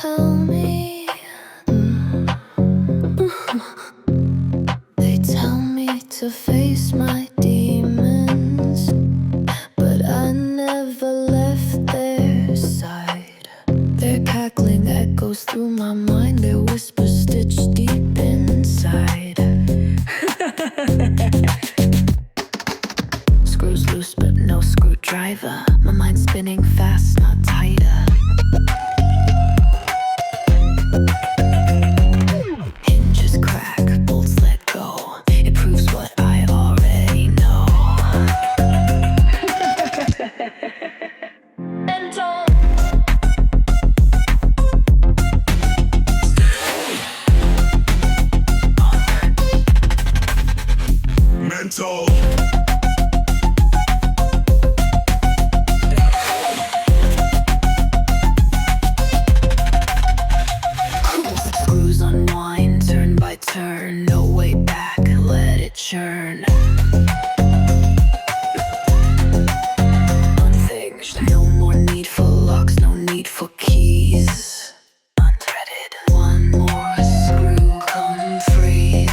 tell me, they tell me to face my demons, but I never left their side. Their cackling echoes through my mind, their whispers stitched deep inside. Screws loose but no screwdriver, my mind's spinning fast, not tighter. Hinges crack, bolts let go, it proves what I already know. Mental. Mental. Screws unwind, turn by turn, no way back, let it churn. Unfixed, no more need for locks, no need for keys. Unthreaded, one more screw, come freeze.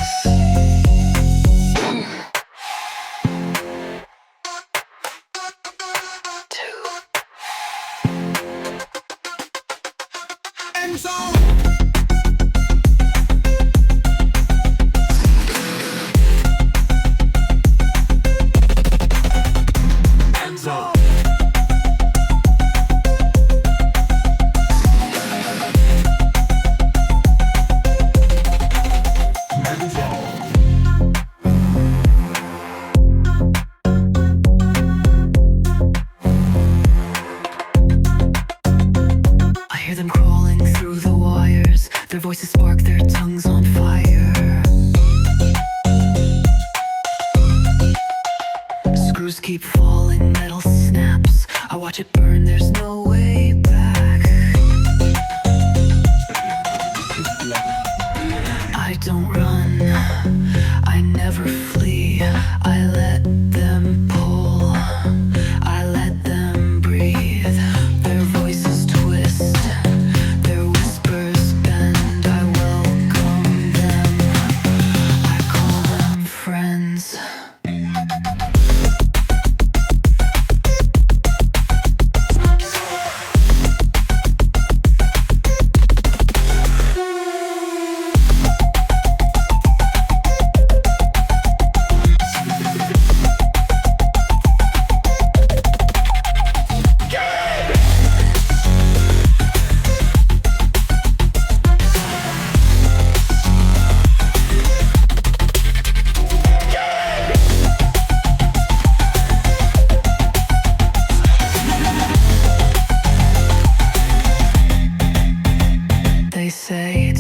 Two. Mental. I hear them crawling through the wires, their voices spark, their tongues on fire. Screws keep falling, metal snaps, I watch it burn, there's no way back. I don't run, I never flee, I let them pull, I let them breathe. Their voices twist, their whispers bend, I welcome them, I call them friends. They say